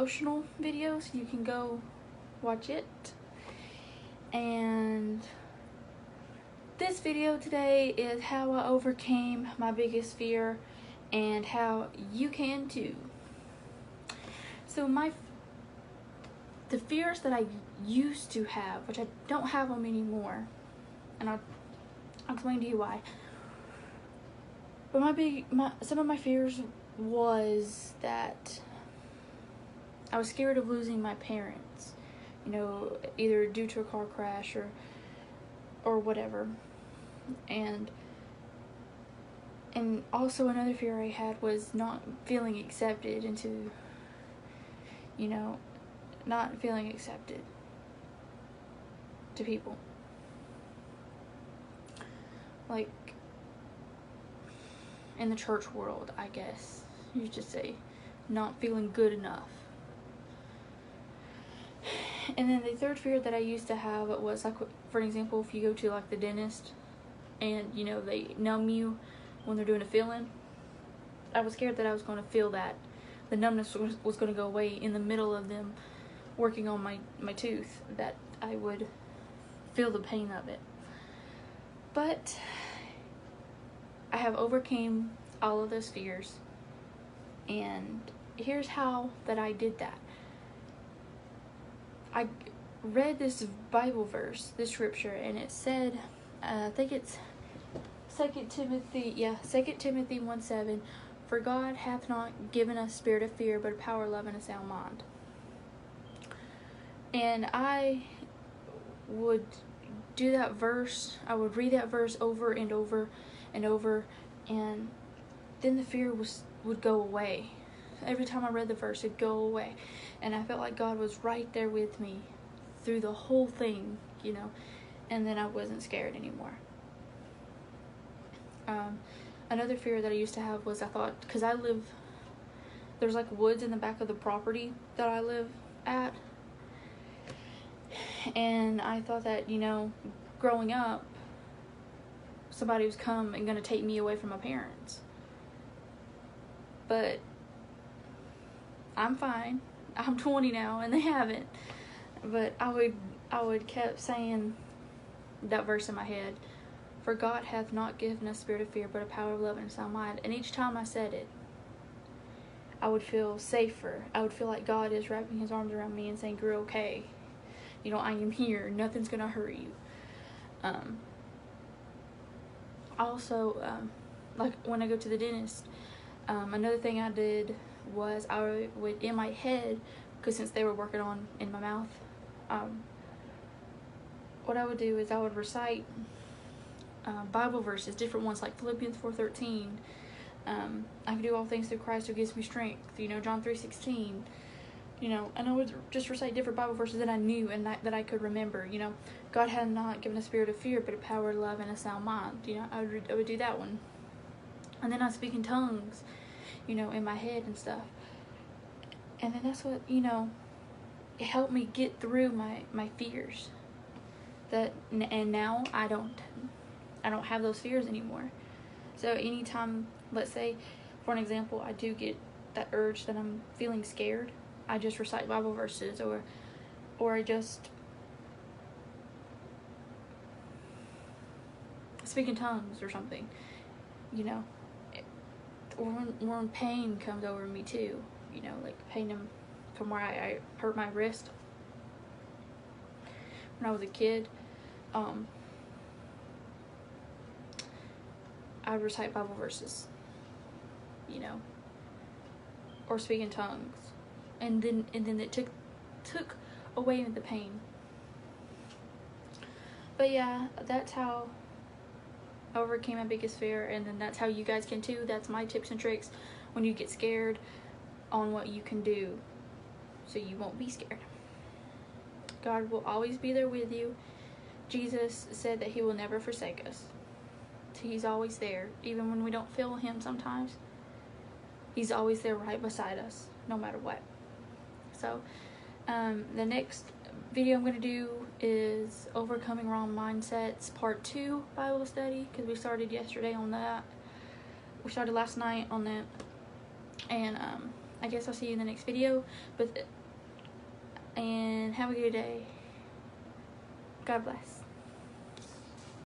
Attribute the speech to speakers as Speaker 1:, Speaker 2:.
Speaker 1: devotional video, so you can go watch it. And this video today is how I overcame my biggest fear and how you can too. So the fears that I used to have, which I don't have them anymore, and I'll explain to you why. But some of my fears was that I was scared of losing my parents, either due to a car crash or whatever. And also another fear I had was not feeling accepted into, not feeling accepted to people. Like, in the church world, I guess you should say, not feeling good enough. And then the third fear that I used to have was, like, for example, if you go to, like, the dentist and, they numb you when they're doing a fill-in, I was scared that I was going to feel that. The numbness was going to go away in the middle of them working on my tooth, that I would feel the pain of it. But I have overcame all of those fears, and here's how that I did that. I read this Bible verse, this scripture, and it said, I think it's 2 Timothy 1:7, "For God hath not given us spirit of fear, but of power, love, and a sound mind." And I would do that verse, I would read that verse over and over and over, and then the fear would go away. Every time I read the verse, it'd go away, and I felt like God was right there with me through the whole thing, and then I wasn't scared anymore. Another fear that I used to have was, I thought, because there's like woods in the back of the property that I live at, and I thought that, growing up, somebody was going to take me away from my parents. But I'm fine. I'm 20 now, and they haven't. But I would kept saying that verse in my head, "For God hath not given us spirit of fear, but a power of love and a sound mind." And each time I said it, I would feel safer. I would feel like God is wrapping his arms around me and saying, "You're okay. I am here. Nothing's gonna hurt you." Also, like when I go to the dentist, another thing I did was I would, in my head, because since they were working on in my mouth, what I would do is I would recite Bible verses, different ones, like Philippians 4:13. I can do all things through Christ who gives me strength. John 3:16. And I would just recite different Bible verses that I knew and that I could remember. God had not given a spirit of fear, but a power, love, and a sound mind. I would do that one. And then I'd speak in tongues, in my head and stuff. And then that's what, it helped me get through my fears. And now I don't have those fears anymore. So anytime, let's say, for an example, I do get that urge that I'm feeling scared, I just recite Bible verses, or I just speak in tongues or something, or when pain comes over me too, like pain from where I hurt my wrist when I was a kid. I recite Bible verses, or speak in tongues, and then it took away the pain. But yeah, that's how I overcame my biggest fear, and then that's how you guys can too. That's my tips and tricks when you get scared, on what you can do so you won't be scared. God will always be there with you. Jesus said that he will never forsake us. He's always there, even when we don't feel him sometimes. He's always there right beside us, no matter what. So, the next video I'm going to do is Overcoming Wrong Mindsets Part 2 Bible Study, because we started yesterday on that. We started last night on that. And I guess I'll see you in the next video. And have a good day. God bless.